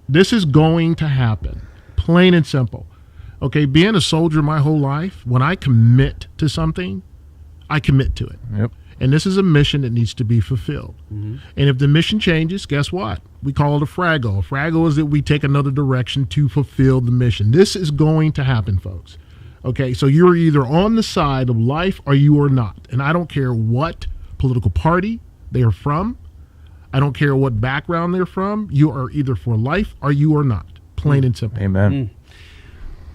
This is going to happen, plain and simple. Okay, being a soldier my whole life, when I commit to something, I commit to it. Yep. And this is a mission that needs to be fulfilled. And if the mission changes, guess what? We call it a fraggle. A fraggle is that we take another direction to fulfill the mission. This is going to happen, folks. Okay, so you're either on the side of life or you are not. And I don't care what political party they are from. I don't care what background they're from. You are either for life or you are not. Plain and simple. Amen.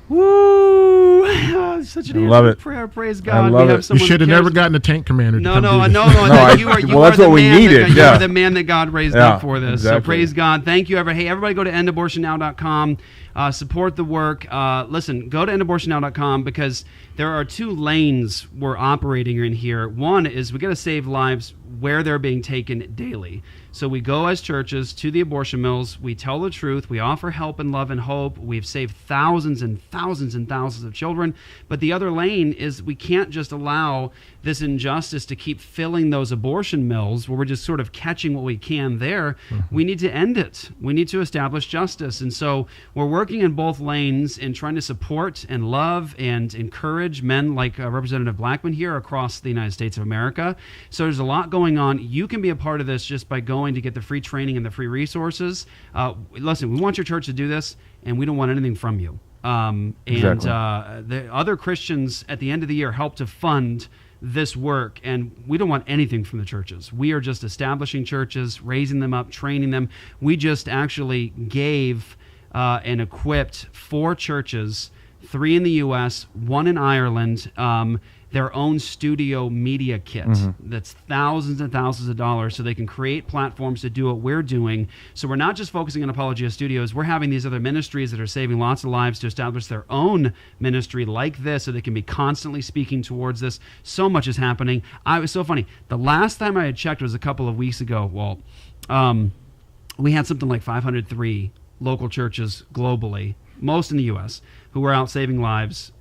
Woo! Such an love prayer. Praise God. I love it. You should have never gotten a tank commander. No. You are that's what we needed. You are the man that God raised up for this. Exactly. So praise God. Thank you, everybody. Hey, everybody, go to endabortionnow.com. Support the work. Listen, go to endabortionnow.com because there are two lanes we're operating in here. One is we got to save lives where they're being taken daily. So we go as churches to the abortion mills. We tell the truth. We offer help and love and hope. We've saved thousands and thousands and thousands of children. But the other lane is we can't just allow this injustice to keep filling those abortion mills where we're just sort of catching what we can there. We need to end it. We need to establish justice. And so we're working in both lanes and trying to support and love and encourage men like Representative Blackman here across the United States of America. So there's a lot going on. You can be a part of this just by going to get the free training and the free resources. Listen, we want your church to do this, and we don't want anything from you. Exactly. The other Christians at the end of the year help to fund this work, and we don't want anything from the churches. We are just establishing churches, raising them up, training them. We just actually gave and equipped 4 churches, 3 in the U.S., 1 in Ireland, their own studio media kit that's thousands and thousands of dollars so they can create platforms to do what we're doing. So we're not just focusing on Apologia Studios. We're having these other ministries that are saving lots of lives to establish their own ministry like this so they can be constantly speaking towards this. So much is happening. It was so funny. The last time I had checked was a couple of weeks ago, Walt. We had something like 503 local churches globally most in the U.S., who are out saving lives,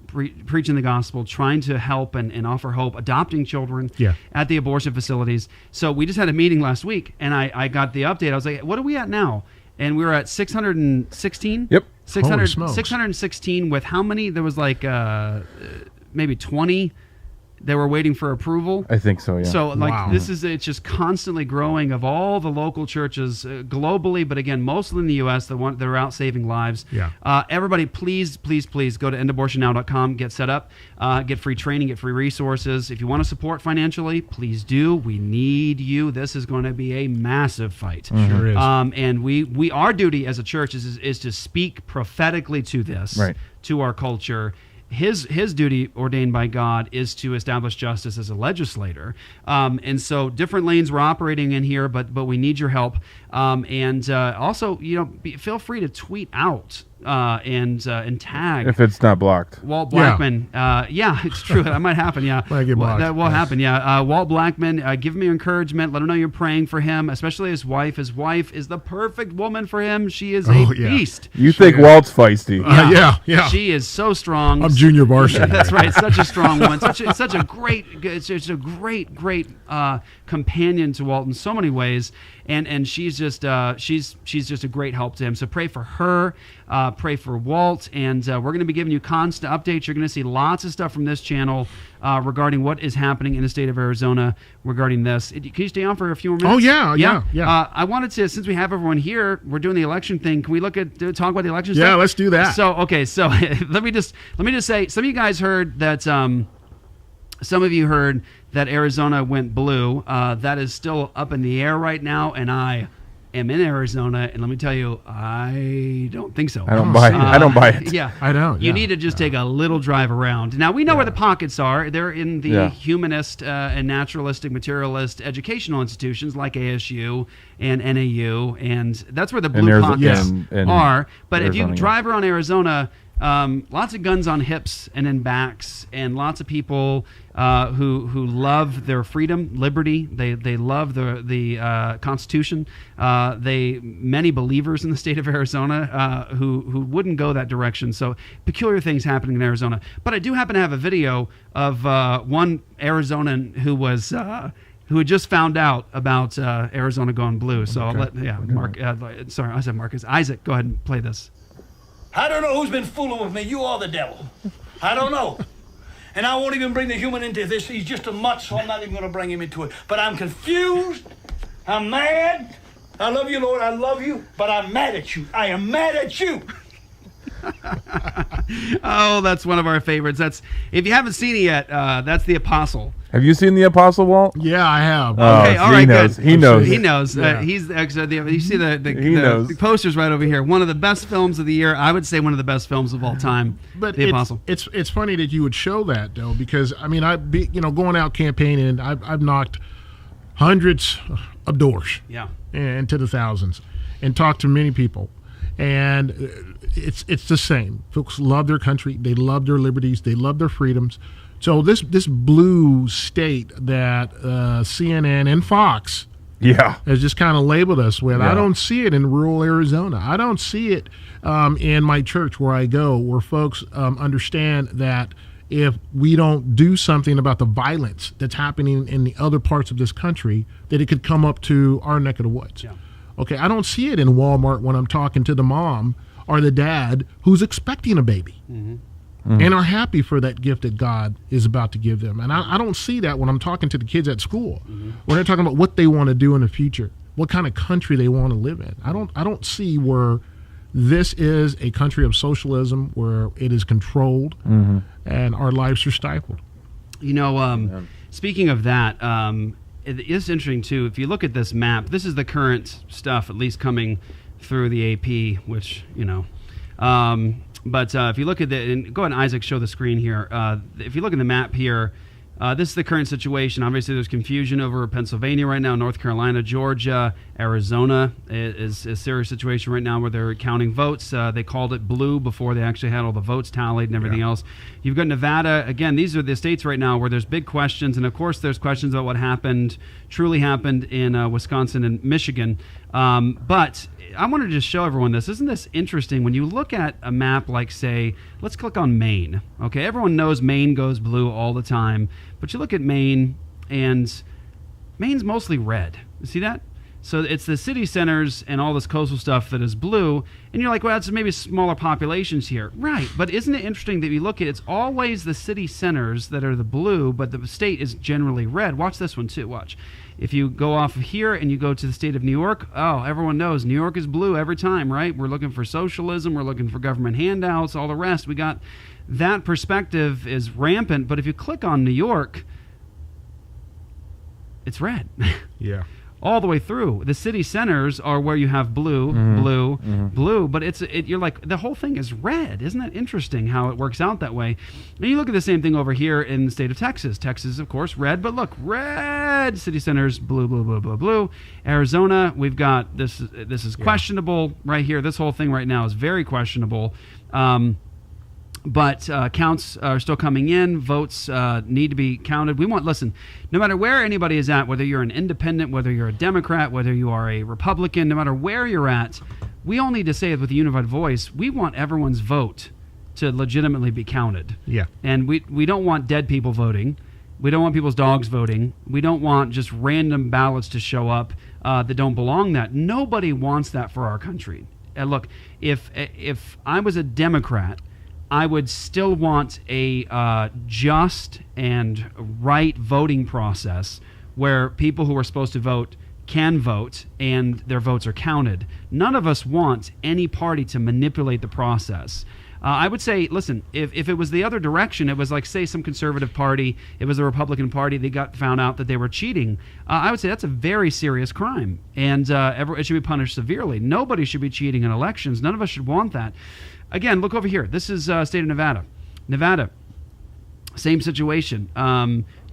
preaching the gospel, trying to help and offer hope, adopting children at the abortion facilities. So we just had a meeting last week, and I got the update. I was like, what are we at now? And we were at 616? Yep. 616 with how many? There was like maybe 20 that were waiting for approval. I think so, yeah. So it's just constantly growing of all the local churches globally, but again, mostly in the U.S. that are out saving lives. Yeah. Everybody, please go to endabortionnow.com, get set up, get free training, get free resources. If you want to support financially, please do. We need you. This is going to be a massive fight. Sure is. And our duty as a church is to speak prophetically to this, to our culture. His duty, ordained by God, is to establish justice as a legislator. And so different lanes we're operating in here, but we need your help. And also, feel free to tweet out and tag. If it's not blocked. Walt Blackman. It's true. That might happen, Might get blocked. That will happen, Walt Blackman, give me encouragement. Let him know you're praying for him, especially his wife. His wife is the perfect woman for him. She is a beast. You think Walt's feisty. Yeah. She is so strong. I'm junior varsity. That's right. Such a strong woman. Such a great companion to Walt in so many ways. And she's just a great help to him. So pray for her, pray for Walt, and we're going to be giving you constant updates. You're going to see lots of stuff from this channel regarding what is happening in the state of Arizona regarding this. Can you stay on for a few more minutes? Oh yeah. I wanted to, since we have everyone here, we're doing the election thing. Can we talk about the election? Yeah, stuff? let's do that. So let me just say, some of you guys heard that. Some of you heard that Arizona went blue. That is still up in the air right now, and I am in Arizona, and let me tell you, I don't think so. I don't buy it. Yeah, I don't. You need to just take a little drive around. Now, we know where the pockets are. They're in the humanist and naturalistic, materialist educational institutions like ASU and NAU, and that's where the blue pockets are. But if you drive around Arizona, lots of guns on hips and in backs, and lots of people who love their freedom, liberty. They love the Constitution. Many believers in the state of Arizona who wouldn't go that direction. So peculiar things happening in Arizona. But I do happen to have a video of one Arizonan who was. Who had just found out about Arizona going blue. So I'll let Mark. Sorry, I said Marcus. Isaac, go ahead and play this. I don't know who's been fooling with me. You are the devil. I don't know. And I won't even bring the human into this. He's just a mutt, so I'm not even going to bring him into it. But I'm confused. I'm mad. I love you, Lord. I love you. But I'm mad at you. I am mad at you. Oh, that's one of our favorites. If you haven't seen it yet, that's The Apostle. Have you seen The Apostle, Walt? Yeah, I have. Okay, all right, good. He knows. He knows. Yeah. He's actually. You see the posters right over here. One of the best films of the year. I would say one of the best films of all time. But The Apostle. It's funny that you would show that though, because I mean, going out campaigning, I've knocked hundreds of doors, into the thousands, and talked to many people, and it's the same. Folks love their country. They love their liberties. They love their freedoms. So this blue state that CNN and Fox has just kind of labeled us with, I don't see it in rural Arizona. I don't see it in my church where I go, where folks understand that if we don't do something about the violence that's happening in the other parts of this country, that it could come up to our neck of the woods. Yeah. Okay, I don't see it in Walmart when I'm talking to the mom or the dad who's expecting a baby. Mm-hmm. And are happy for that gift that God is about to give them. And I don't see that when I'm talking to the kids at school, when they're talking about what they want to do in the future, what kind of country they want to live in. I don't see where this is a country of socialism, where it is controlled and our lives are stifled. Speaking of that, it is interesting too. If you look at this map, this is the current stuff, at least coming through the AP, which, but if you look at and go ahead and Isaac, show the screen here. If you look at the map here, this is the current situation. Obviously, there's confusion over Pennsylvania right now, North Carolina, Georgia, Arizona is a serious situation right now where they're counting votes. They called it blue before they actually had all the votes tallied and everything else. You've got Nevada. Again, these are the states right now where there's big questions. And, of course, there's questions about what truly happened in Wisconsin and Michigan. But I wanted to just show everyone this. Isn't this interesting? When you look at a map like, say, let's click on Maine. Okay, everyone knows Maine goes blue all the time. But you look at Maine, and Maine's mostly red. You see that? So it's the city centers and all this coastal stuff that is blue. And you're like, well, that's maybe smaller populations here. Right. But isn't it interesting that you look at it's always the city centers that are the blue, but the state is generally red. Watch this one, too. Watch. If you go off of here and you go to the state of New York, oh, everyone knows New York is blue every time, right? We're looking for socialism. We're looking for government handouts, all the rest. We got that perspective is rampant. But if you click on New York, it's red. Yeah. All the way through. The city centers are where you have blue, blue, but you're like, the whole thing is red. Isn't that interesting how it works out that way? And you look at the same thing over here in the state of Texas. Texas, of course, red, but look, red. City centers, blue, blue, blue, blue, blue. Arizona, we've got, this is questionable right here. This whole thing right now is very questionable. But counts are still coming in. Votes need to be counted. Listen, no matter where anybody is at, whether you're an independent, whether you're a Democrat, whether you are a Republican, no matter where you're at, we all need to say it with a unified voice. We want everyone's vote to legitimately be counted. Yeah. And we don't want dead people voting. We don't want people's dogs voting. We don't want just random ballots to show up that don't belong that. Nobody wants that for our country. And look, if I was a Democrat, I would still want a just and right voting process where people who are supposed to vote can vote and their votes are counted. None of us want any party to manipulate the process. I would say, listen, if it was the other direction, it was like, say, some conservative party, it was the Republican Party, they found out that they were cheating, I would say that's a very serious crime, and it should be punished severely. Nobody should be cheating in elections. None of us should want that. Again, look over here. This is state of Nevada. Nevada, same situation.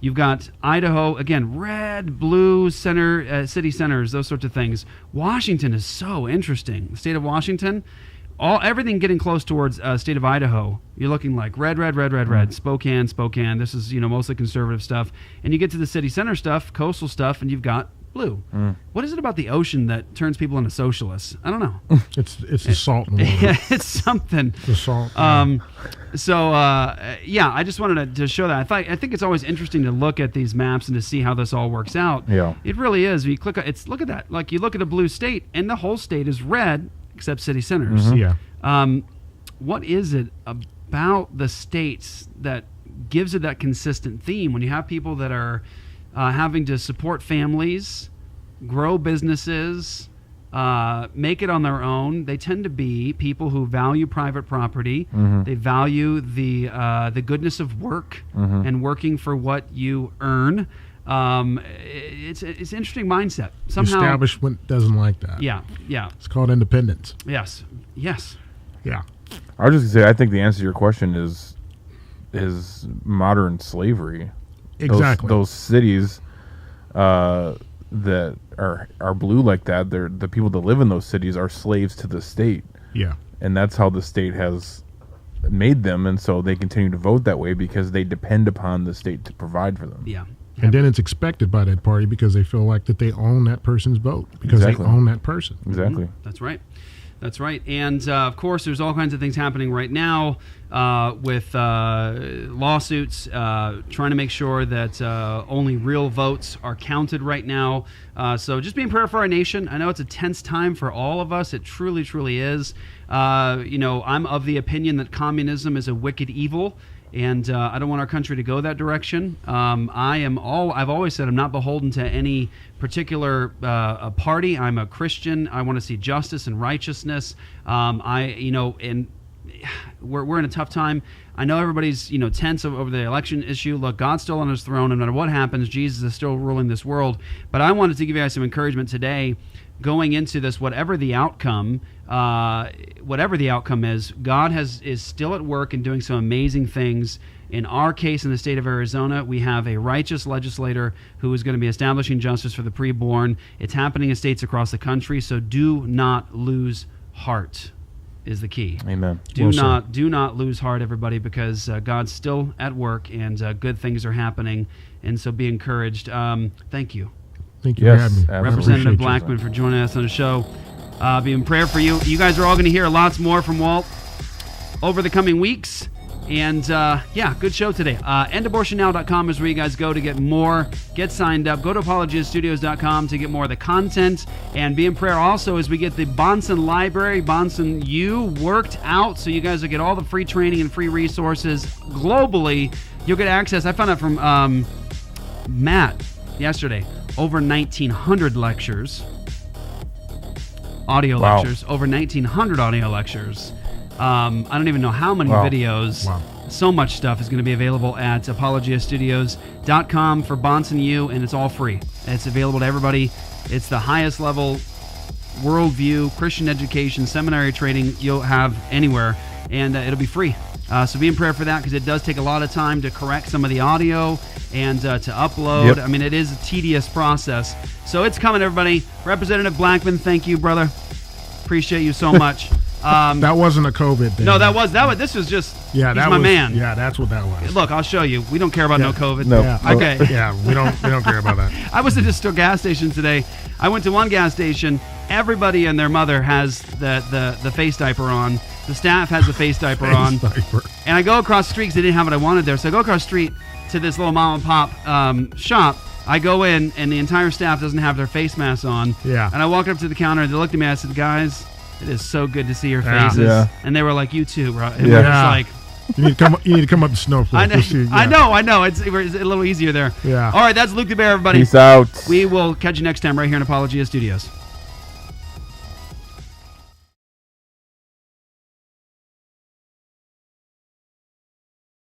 You've got Idaho, again, red, blue, center, city centers, those sorts of things. Washington is so interesting. The state of Washington, everything getting close towards state of Idaho. You're looking like red, red, red, red, red. Spokane. This is mostly conservative stuff. And you get to the city center stuff, coastal stuff, and you've got blue. What is it about the ocean that turns people into socialists? I don't know. It's the salt in the water. Yeah, it's something. The salt. Yeah, I just wanted to show that. I think it's always interesting to look at these maps and to see how this all works out. Yeah, it really is. You look at that. Like you look at a blue state, and the whole state is red except city centers. Yeah. What is it about the states that gives it that consistent theme when you have people that are having to support families, grow businesses, make it on their own? They tend to be people who value private property. They value the goodness of work and working for what you earn. It's an interesting mindset. Somehow, the establishment doesn't like that. Yeah. It's called independence. Yes. Yeah. I was just gonna say, I think the answer to your question is modern slavery. Exactly. Those cities that are blue like that, the people that live in those cities are slaves to the state. Yeah. And that's how the state has made them, and so they continue to vote that way because they depend upon the state to provide for them. Yeah. And then it's expected by that party because they feel like that they own that person's vote because they own that person. Exactly. That's right. And, of course, there's all kinds of things happening right now with lawsuits, trying to make sure that only real votes are counted right now. So just be in prayer for our nation. I know it's a tense time for all of us. It truly, truly is. I'm of the opinion that communism is a wicked evil. And I don't want our country to go that direction. I've always said I'm not beholden to any particular party. I'm a Christian. I want to see justice and righteousness. And we're in a tough time. I know everybody's tense over the election issue. Look, God's still on His throne. No matter what happens, Jesus is still ruling this world. But I wanted to give you guys some encouragement today, going into this, whatever the outcome is, God is still at work and doing some amazing things. In our case, in the state of Arizona, we have a righteous legislator who is going to be establishing justice for the preborn. It's happening in states across the country, so do not lose heart is the key. Amen. Do not lose heart, everybody, because God's still at work and good things are happening, and so be encouraged. Thank you. Thank you for having me. absolutely. Representative Blackman for joining us on the show. Be in prayer for you. You guys are all going to hear lots more from Walt over the coming weeks. And, good show today. EndAbortionNow.com is where you guys go to get more. Get signed up. Go to ApologiaStudios.com to get more of the content. And be in prayer also as we get the Bonson Library, Bonson U, worked out. So you guys will get all the free training and free resources globally. You'll get access. I found out from Matt yesterday. Over 1,900 lectures. Audio lectures. Over 1,900 audio lectures. I don't even know how many videos. Wow. So much stuff is going to be available at apologiastudios.com for Bonson U, and it's all free. It's available to everybody. It's the highest level worldview, Christian education, seminary training you'll have anywhere, and it'll be free. So be in prayer for that, because it does take a lot of time to correct some of the audio and to upload. Yep. I mean, it is a tedious process. So it's coming, everybody. Representative Blackman, thank you, brother. Appreciate you so much. That wasn't a COVID thing. No, this was just, yeah, he's my man. Yeah, that's what that was. Look, I'll show you. We don't care about no COVID. No. Yeah, Okay. Yeah, we don't care about that. I was at this gas station today. I went to one gas station. Everybody and their mother has the face diaper on. The staff has the face diaper on. Diaper. And I go across the street because they didn't have what I wanted there. So I go across the street to this little mom and pop shop. I go in, and the entire staff doesn't have their face masks on. Yeah. And I walk up to the counter, and they looked at me. I said, guys, it is so good to see your faces. Yeah. And they were like, you too, bro. And Yeah. we're just like, You need to come up to Snowflake. I know, We'll see, yeah. I know. It's a little easier there. Yeah. All right, that's Luke the Bear, everybody. Peace out. We will catch you next time right here in Apologia Studios.